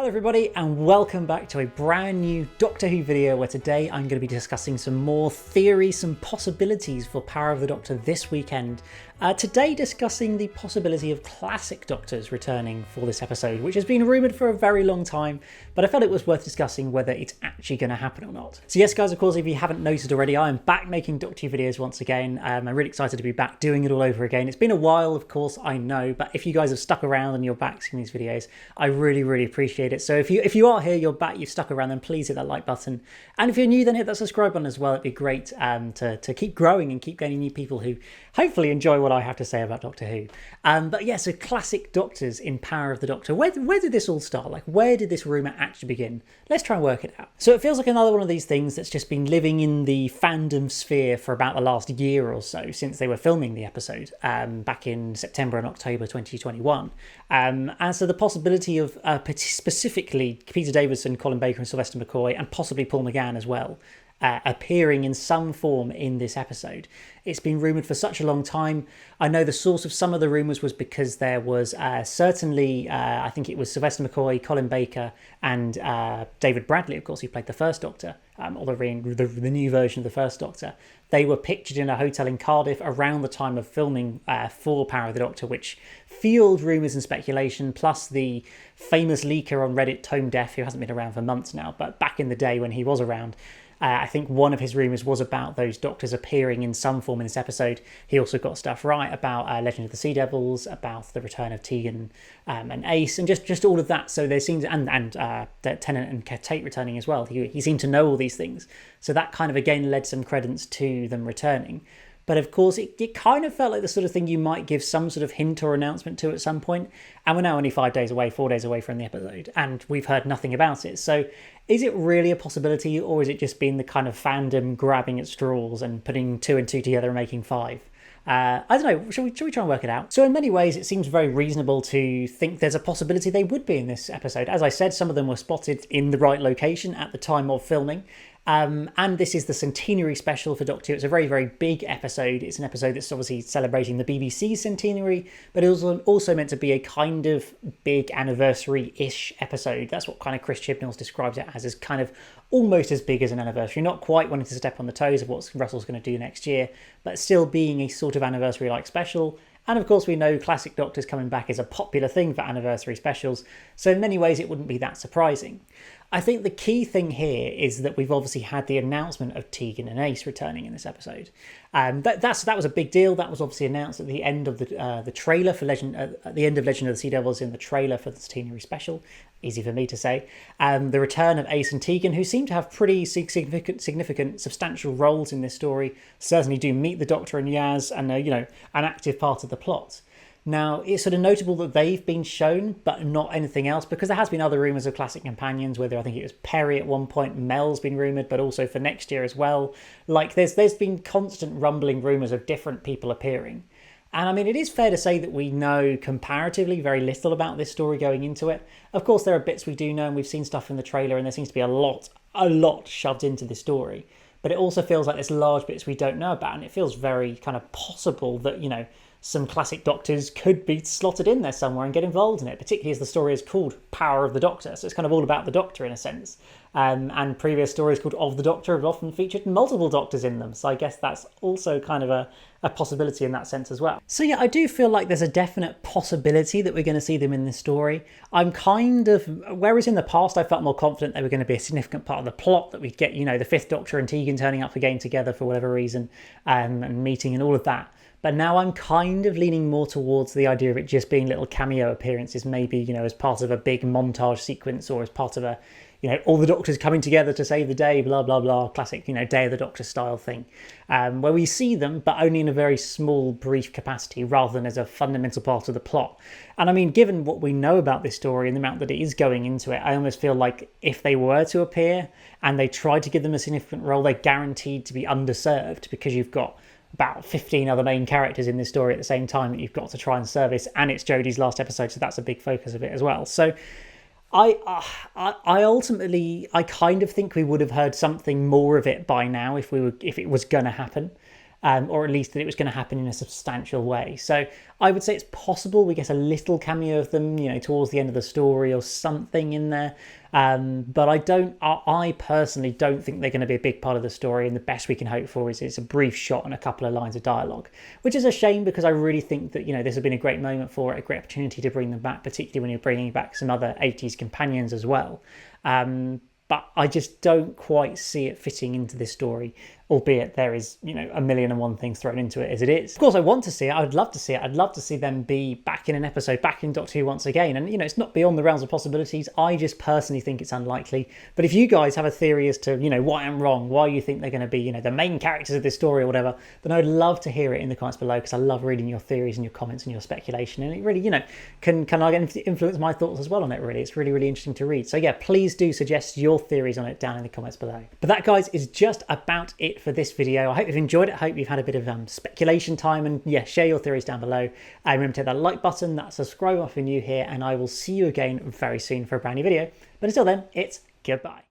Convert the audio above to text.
Hello everybody and welcome back to a brand new Doctor Who video where today I'm going to be discussing some more theories, some possibilities for Power of the Doctor this weekend. Today discussing the possibility of classic Doctors returning for this episode, which has been rumoured for a very long time, but I felt it was worth discussing whether it's actually going to happen or not. So yes guys, of course, if you haven't noticed already, I am back making Doctor Who videos once again. I'm really excited to be back doing it all over again. It's been a while, of course, I know, but if you guys have stuck around and you're back seeing these videos, I really appreciate it. So if you are here, you're back, you've stuck around, then please hit that like button. And if you're new, then hit that subscribe button as well. It'd be great to keep growing and keep gaining new people who hopefully enjoy what I have to say about Doctor Who. But yeah, so classic Doctors in Power of the Doctor. Where did this all start? Like, where did this rumour actually begin? Let's try and work it out. So it feels like another one of these things that's just been living in the fandom sphere for about the last year or so since they were filming the episode back in September and October 2021. And so the possibility of specifically Peter Davison, Colin Baker and Sylvester McCoy, and possibly Paul McGann as well, appearing in some form in this episode. It's been rumoured for such a long time. I know the source of some of the rumours was because there was certainly, I think it was Sylvester McCoy, Colin Baker and David Bradley, of course, who played the First Doctor, or the new version of the First Doctor. They were pictured in a hotel in Cardiff around the time of filming for Power of the Doctor, which fueled rumours and speculation, plus the famous leaker on Reddit, Tone Deaf, who hasn't been around for months now, but back in the day when he was around, I think one of his rumours was about those Doctors appearing in some form in this episode. He also got stuff right about Legend of the Sea Devils, about the return of Tegan and Ace, and just all of that. So there seems, and Tennant and Tate returning as well. He seemed to know all these things. So that kind of again led some credence to them returning. But of course, it kind of felt like the sort of thing you might give some sort of hint or announcement to at some point. And we're now only 4 days away from the episode, and we've heard nothing about it. So is it really a possibility, or is it just been the kind of fandom grabbing at straws and putting 2 and 2 together and making 5? I don't know, should we try and work it out? So in many ways, it seems very reasonable to think there's a possibility they would be in this episode. As I said, some of them were spotted in the right location at the time of filming. And this is the Centenary Special for Doctor Who. It's a very big episode. It's an episode that's obviously celebrating the BBC's centenary, but it was also meant to be a kind of big anniversary-ish episode. That's what kind of Chris Chibnall's describes it as kind of almost as big as an anniversary. Not quite wanting to step on the toes of what Russell's going to do next year, but still being a sort of anniversary-like special. And of course, we know classic Doctors coming back is a popular thing for anniversary specials, so in many ways it wouldn't be that surprising. I think the key thing here is that we've obviously had the announcement of Tegan and Ace returning in this episode. That was a big deal. That was obviously announced at the end of the trailer for at the end of Legend of the Sea Devils, in the trailer for the Centenary Special. Easy for me to say. The return of Ace and Tegan, who seem to have pretty significant, substantial roles in this story, certainly do meet the Doctor and Yaz, and an active part of the plot. Now, it's sort of notable that they've been shown, but not anything else, because there has been other rumours of classic companions, whether I think it was Perry at one point, Mel's been rumoured, but also for next year as well. Like, there's been constant rumbling rumours of different people appearing. And I mean, it is fair to say that we know comparatively very little about this story going into it. Of course, there are bits we do know, and we've seen stuff in the trailer, and there seems to be a lot shoved into this story. But it also feels like there's large bits we don't know about, and it feels very kind of possible that, some classic Doctors could be slotted in there somewhere and get involved in it, particularly as the story is called Power of the Doctor, so it's kind of all about the Doctor in a sense. And previous stories called Of the Doctor have often featured multiple Doctors in them, so I guess that's also kind of a possibility in that sense as well. So yeah, I do feel like there's a definite possibility that we're going to see them in this story. I'm kind of, whereas in the past I felt more confident they were going to be a significant part of the plot, that we'd get, the Fifth Doctor and Tegan turning up again together for whatever reason, and meeting and all of that. But now I'm kind of leaning more towards the idea of it just being little cameo appearances, maybe, as part of a big montage sequence, or as part of a, all the Doctors coming together to save the day, blah, blah, blah, classic, Day of the Doctor style thing, where we see them, but only in a very small, brief capacity, rather than as a fundamental part of the plot. And I mean, given what we know about this story and the amount that it is going into it, I almost feel like if they were to appear and they tried to give them a significant role, they're guaranteed to be underserved, because you've got about 15 other main characters in this story at the same time that you've got to try and service, and it's Jodie's last episode, so that's a big focus of it as well. So I ultimately kind of think we would have heard something more of it by now if it was going to happen. or at least that it was going to happen in a substantial way. So I would say it's possible we get a little cameo of them, towards the end of the story or something in there. But I personally don't think they're going to be a big part of the story, and the best we can hope for is it's a brief shot and a couple of lines of dialogue, which is a shame because I really think that, this has been a great moment for it, a great opportunity to bring them back, particularly when you're bringing back some other 80s companions as well. But I just don't quite see it fitting into this story, albeit there is, a million and one things thrown into it as it is. Of course, I want to see it. I would love to see it. I'd love to see them be back in an episode, back in Doctor Who once again. And, it's not beyond the realms of possibilities. I just personally think it's unlikely. But if you guys have a theory as to, why I'm wrong, why you think they're going to be, the main characters of this story or whatever, then I would love to hear it in the comments below, because I love reading your theories and your comments and your speculation. And it really, can influence my thoughts as well on it, really. It's really, really interesting to read. So yeah, please do suggest your theories on it down in the comments below. But that, guys, is just about it for this video. I hope you've enjoyed it. I hope you've had a bit of speculation time, and yeah, share your theories down below. Remember to hit that like button, that subscribe if you're new here, and I will see you again very soon for a brand new video. But until then, it's goodbye.